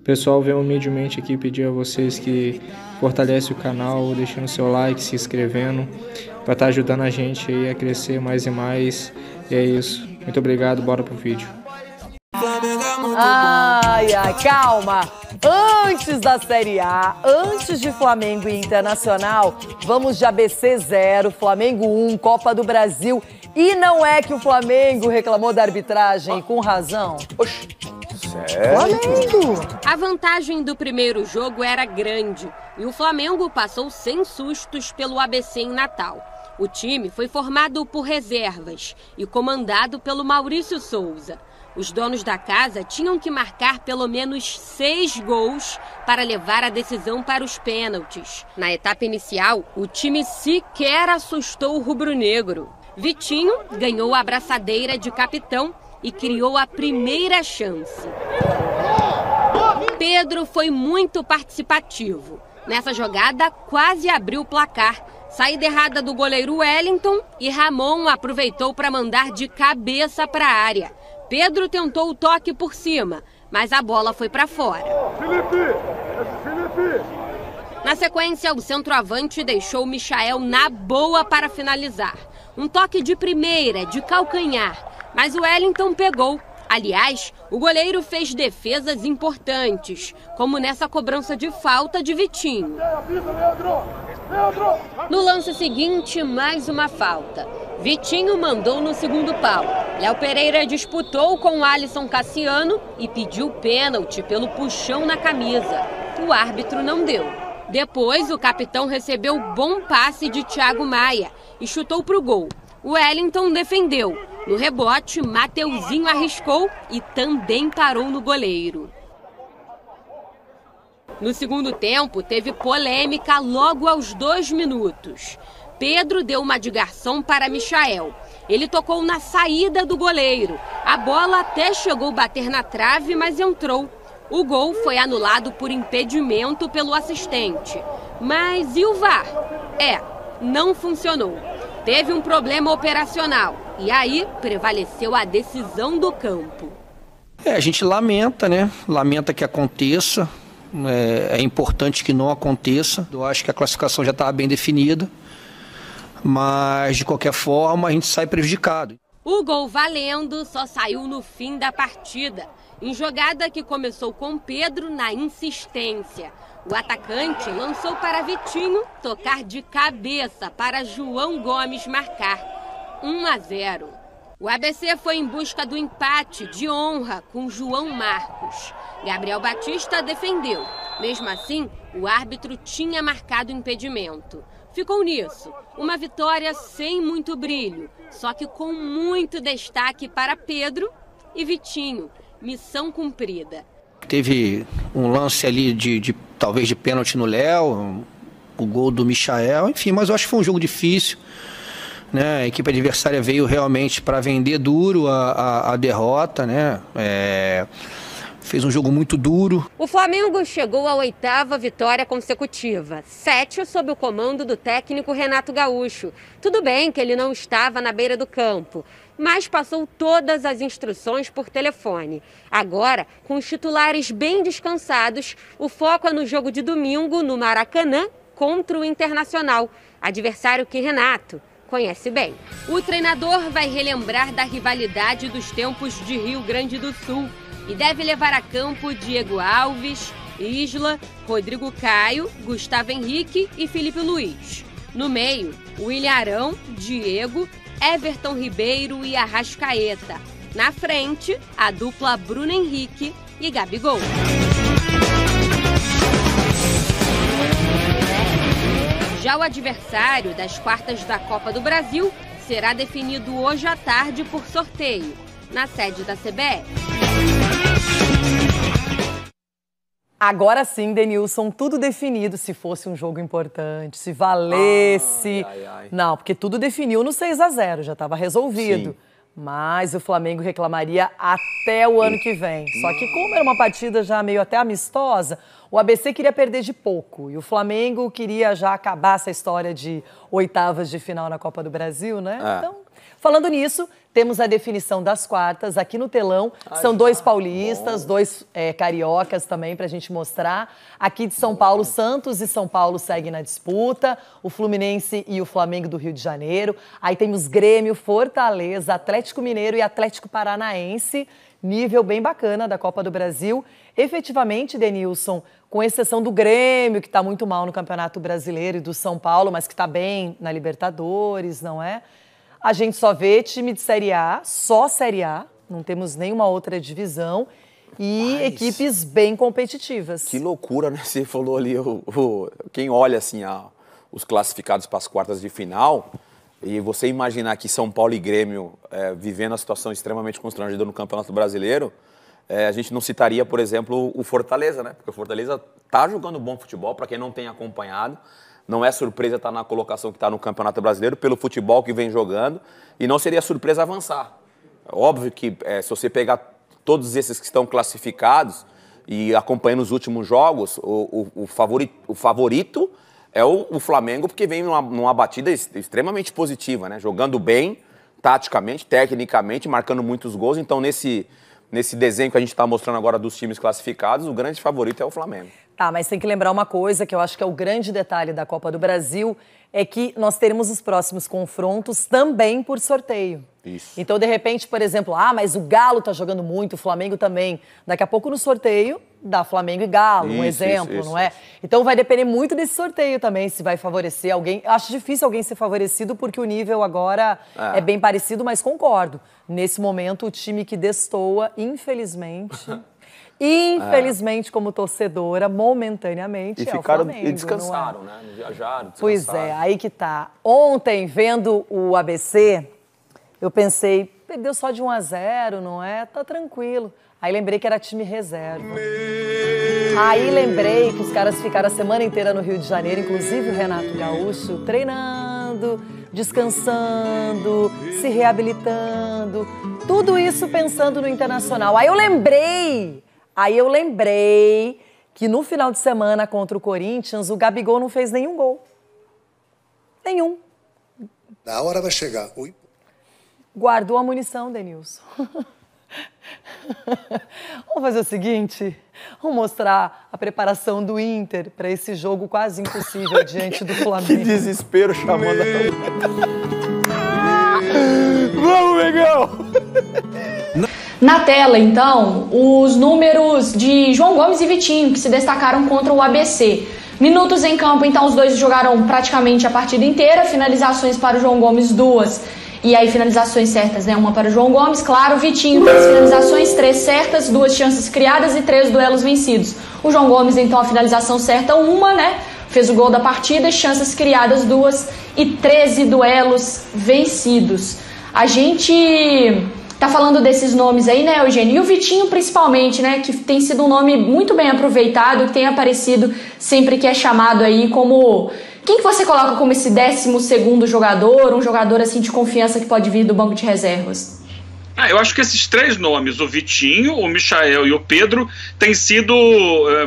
Pessoal, venho humildemente aqui pedir a vocês que fortalecem o canal, deixando seu like, se inscrevendo, para estar ajudando a gente aí a crescer mais e mais. E é isso. Muito obrigado, bora pro vídeo. Ai, calma. Antes da Série A, antes de Flamengo e Internacional, vamos de ABC 0, Flamengo 1, Copa do Brasil. E não é que o Flamengo reclamou da arbitragem com razão? Oxi, sério? Flamengo! A vantagem do primeiro jogo era grande e o Flamengo passou sem sustos pelo ABC em Natal. O time foi formado por reservas e comandado pelo Maurício Souza. Os donos da casa tinham que marcar pelo menos 6 gols para levar a decisão para os pênaltis. Na etapa inicial, o time sequer assustou o rubro-negro. Vitinho ganhou a abraçadeira de capitão e criou a primeira chance. Pedro foi muito participativo. Nessa jogada, quase abriu o placar. Saída errada do goleiro Wellington e Ramon aproveitou para mandar de cabeça para a área. Pedro tentou o toque por cima, mas a bola foi para fora. Felipe! Na sequência, o centroavante deixou o Michael na boa para finalizar. Um toque de primeira, de calcanhar, mas o Wellington pegou. Aliás, o goleiro fez defesas importantes, como nessa cobrança de falta de Vitinho. No lance seguinte, mais uma falta. Vitinho mandou no segundo pau. Léo Pereira disputou com Alisson Cassiano e pediu pênalti pelo puxão na camisa. O árbitro não deu. Depois, o capitão recebeu bom passe de Thiago Maia e chutou para o gol. O Wellington defendeu. No rebote, Mateuzinho arriscou e também parou no goleiro. No segundo tempo, teve polêmica logo aos 2 minutos. Pedro deu uma de garçom para Michael. Ele tocou na saída do goleiro. A bola até chegou a bater na trave, mas entrou. O gol foi anulado por impedimento pelo assistente. Mas e o VAR? Não funcionou. Teve um problema operacional e aí prevaleceu a decisão do campo. A gente lamenta, né? Lamenta que aconteça. É importante que não aconteça. Eu acho que a classificação já estava bem definida, mas de qualquer forma a gente sai prejudicado. O gol valendo só saiu no fim da partida, em jogada que começou com Pedro na insistência. O atacante lançou para Vitinho tocar de cabeça para João Gomes marcar 1-0. O ABC foi em busca do empate de honra com João Marcos. Gabriel Batista defendeu. Mesmo assim, o árbitro tinha marcado impedimento. Ficou nisso, uma vitória sem muito brilho, só que com muito destaque para Pedro e Vitinho. Missão cumprida. Teve um lance ali talvez de pênalti no Léo, o gol do Michael, enfim, mas eu acho que foi um jogo difícil. Né? A equipe adversária veio realmente para vender duro a derrota, né? Fez um jogo muito duro. O Flamengo chegou à 8ª vitória consecutiva, 7 sob o comando do técnico Renato Gaúcho. Tudo bem que ele não estava na beira do campo, mas passou todas as instruções por telefone. Agora, com os titulares bem descansados, o foco é no jogo de domingo no Maracanã contra o Internacional, adversário que Renato conhece bem. O treinador vai relembrar da rivalidade dos tempos de Rio Grande do Sul e deve levar a campo Diego Alves, Isla, Rodrigo Caio, Gustavo Henrique e Felipe Luiz. No meio, William Arão, Diego, Everton Ribeiro e Arrascaeta. Na frente, a dupla Bruno Henrique e Gabigol. Já o adversário das quartas da Copa do Brasil será definido hoje à tarde por sorteio, na sede da CBF. Agora sim, Denilson, tudo definido. Se fosse um jogo importante, se valesse. Não, porque tudo definiu no 6-0, já estava resolvido. Sim. Mas o Flamengo reclamaria até o ano que vem. Só que como era uma partida já meio até amistosa, o ABC queria perder de pouco. E o Flamengo queria já acabar essa história de oitavas de final na Copa do Brasil, né? Então, falando nisso, temos a definição das quartas aqui no telão. São 2 paulistas, 2 cariocas também para a gente mostrar. Aqui de São Paulo, Santos e São Paulo seguem na disputa. O Fluminense e o Flamengo do Rio de Janeiro. Aí temos Grêmio, Fortaleza, Atlético Mineiro e Atlético Paranaense. Nível bem bacana da Copa do Brasil. Efetivamente, Denilson, com exceção do Grêmio, que está muito mal no Campeonato Brasileiro, e do São Paulo, mas que está bem na Libertadores, não é? A gente só vê time de Série A, só Série A, não temos nenhuma outra divisão, e equipes bem competitivas. Que loucura, né? Você falou ali, quem olha assim, os classificados para as quartas de final, e você imaginar que São Paulo e Grêmio vivendo a situação extremamente constrangedora no Campeonato Brasileiro, a gente não citaria, por exemplo, o Fortaleza, né? Porque o Fortaleza está jogando bom futebol, para quem não tem acompanhado. Não é surpresa estar na colocação que está no Campeonato Brasileiro, pelo futebol que vem jogando, e não seria surpresa avançar. Óbvio que se você pegar todos esses que estão classificados e acompanhando os últimos jogos, o favorito é o Flamengo, porque vem numa batida extremamente positiva, né? Jogando bem, taticamente, tecnicamente, marcando muitos gols. Então, nesse desenho que a gente está mostrando agora dos times classificados, o grande favorito é o Flamengo. Tá, mas tem que lembrar uma coisa que eu acho que é o grande detalhe da Copa do Brasil, é que nós teremos os próximos confrontos também por sorteio. Isso. Então, de repente, por exemplo, mas o Galo tá jogando muito, o Flamengo também. Daqui a pouco no sorteio dá Flamengo e Galo, um exemplo, não é? Então vai depender muito desse sorteio também, se vai favorecer alguém. Acho difícil alguém ser favorecido porque o nível agora é bem parecido, mas concordo. Nesse momento, o time que destoa, infelizmente... Infelizmente, como torcedora, momentaneamente, e ficaram, é o Flamengo. E descansaram, né? Não viajaram, descansaram. Pois é, aí que tá. Ontem, vendo o ABC, eu pensei, perdeu só de 1-0, não é? Tá tranquilo. Aí lembrei que era time reserva. Aí lembrei que os caras ficaram a semana inteira no Rio de Janeiro, inclusive o Renato Gaúcho, treinando, descansando, se reabilitando. Tudo isso pensando no Internacional. Aí eu lembrei que no final de semana contra o Corinthians, o Gabigol não fez nenhum gol. Nenhum. A hora vai chegar. Guardou a munição, Denilson. Vamos fazer o seguinte, vamos mostrar a preparação do Inter para esse jogo quase impossível diante do Flamengo. Que desespero chamando Vamos, Mengão! Na tela, então, os números de João Gomes e Vitinho, que se destacaram contra o ABC. Minutos em campo, então, os dois jogaram praticamente a partida inteira. Finalizações para o João Gomes, 2. E aí, finalizações certas, né? 1 para o João Gomes. Claro, Vitinho, 3 finalizações, 3 certas, 2 chances criadas e 3 duelos vencidos. O João Gomes, então, a finalização certa, 1, né? Fez o gol da partida, chances criadas, 2 e 13 duelos vencidos. A gente... tá falando desses nomes aí, né, Eugênio? E o Vitinho, principalmente, né, que tem sido um nome muito bem aproveitado, que tem aparecido sempre que é chamado aí como... Quem que você coloca como esse 12º jogador, um jogador, assim, de confiança que pode vir do banco de reservas? Eu acho que esses 3 nomes, o Vitinho, o Michael e o Pedro, têm sido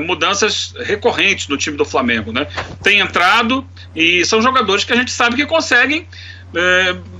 mudanças recorrentes no time do Flamengo, né? Tem entrado e são jogadores que a gente sabe que conseguem...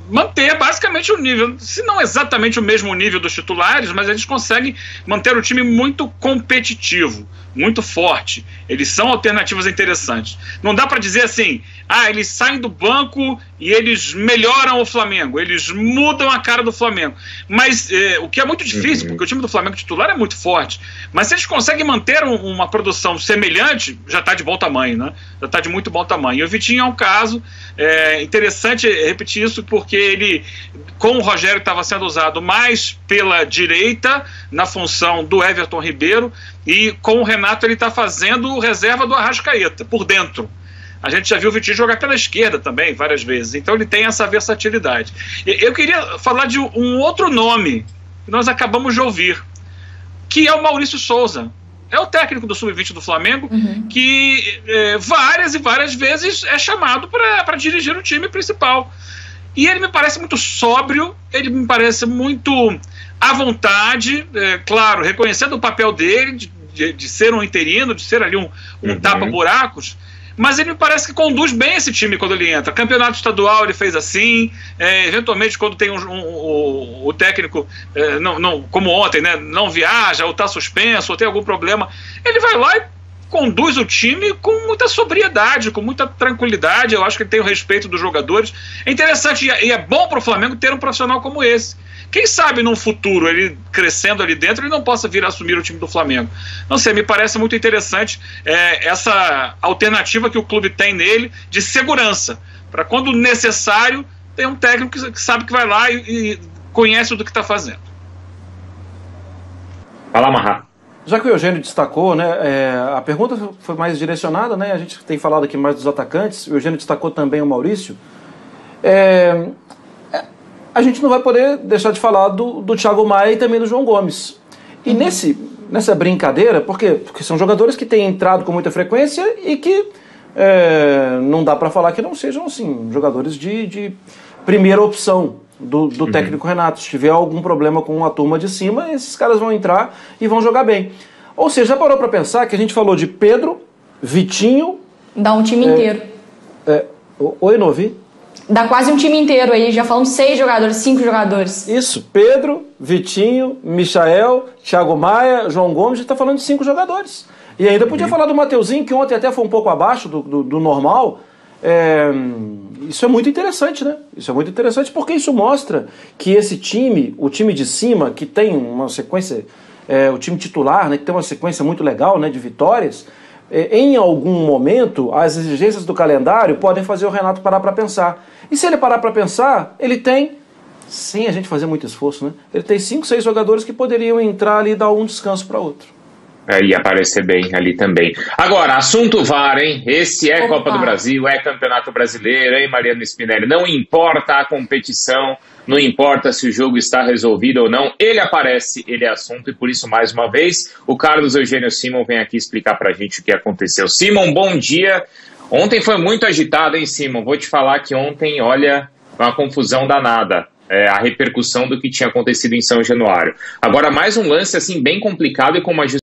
manter basicamente o nível, se não exatamente o mesmo nível dos titulares, mas eles conseguem manter o time muito competitivo, muito forte. Eles são alternativas interessantes. Não dá para dizer assim, eles saem do banco e eles melhoram o Flamengo, eles mudam a cara do Flamengo. Mas o que é muito difícil, porque o time do Flamengo titular é muito forte. Mas se eles conseguem manter uma produção semelhante, já está de bom tamanho, né? Já está de muito bom tamanho. E o Vitinho é um caso interessante repetir isso, porque ele, com o Rogério, estava sendo usado mais pela direita, na função do Everton Ribeiro, e com o Renato ele está fazendo reserva do Arrascaeta, por dentro. A gente já viu o Vitinho jogar pela esquerda também, várias vezes. Então ele tem essa versatilidade. Eu queria falar de um outro nome que nós acabamos de ouvir, que é o Maurício Souza. É o técnico do Sub-20 do Flamengo, que várias e várias vezes é chamado para dirigir o time principal. E ele me parece muito sóbrio, ele me parece muito à vontade, claro, reconhecendo o papel dele, de ser um interino, de ser ali um tapa-buracos, mas ele me parece que conduz bem esse time quando ele entra. Campeonato estadual ele fez assim, eventualmente quando tem o técnico, como ontem, né, não viaja, ou está suspenso, ou tem algum problema, ele vai lá e conduz o time com muita sobriedade, com muita tranquilidade. Eu acho que ele tem o respeito dos jogadores. É interessante e é bom para o Flamengo ter um profissional como esse. Quem sabe num futuro, ele crescendo ali dentro, ele não possa vir a assumir o time do Flamengo. Não sei, me parece muito interessante essa alternativa que o clube tem nele de segurança, para quando necessário, ter um técnico que sabe que vai lá e conhece do que está fazendo. Fala, Marra. Já que o Eugênio destacou, né, a pergunta foi mais direcionada, né, a gente tem falado aqui mais dos atacantes, o Eugênio destacou também o Maurício. A gente não vai poder deixar de falar do Thiago Maia e também do João Gomes. E nessa brincadeira, por quê? Porque são jogadores que têm entrado com muita frequência e que não dá para falar que não sejam assim, jogadores de primeira opção do técnico Renato. Se tiver algum problema com a turma de cima, esses caras vão entrar e vão jogar bem. Ou seja, já parou para pensar que a gente falou de Pedro, Vitinho... Dá um time inteiro. Oi, não ouvi? Dá quase um time inteiro aí, já falamos 6 jogadores, 5 jogadores. Isso, Pedro, Vitinho, Michael, Thiago Maia, João Gomes, já está falando de 5 jogadores. E ainda podia falar do Mateuzinho, que ontem até foi um pouco abaixo do normal. Isso é muito interessante, né? Isso é muito interessante porque isso mostra que esse time, o time de cima, que tem uma sequência, o time titular, né, que tem uma sequência muito legal, né, de vitórias, em algum momento, as exigências do calendário podem fazer o Renato parar para pensar. E se ele parar para pensar, ele tem, sem a gente fazer muito esforço, né? Ele tem 5, 6 jogadores que poderiam entrar ali e dar um descanso para outro. E aparecer bem ali também. Agora, assunto VAR, hein? Esse é Copa do Brasil, é Campeonato Brasileiro, hein, Mariano Spinelli? Não importa a competição, não importa se o jogo está resolvido ou não, ele aparece, ele é assunto, e por isso, mais uma vez, o Carlos Eugênio Simon vem aqui explicar pra gente o que aconteceu. Simon, bom dia. Ontem foi muito agitado, hein, Simon? Vou te falar que ontem, olha, foi uma confusão danada. A repercussão do que tinha acontecido em São Januário. Agora, mais um lance, assim, bem complicado e com uma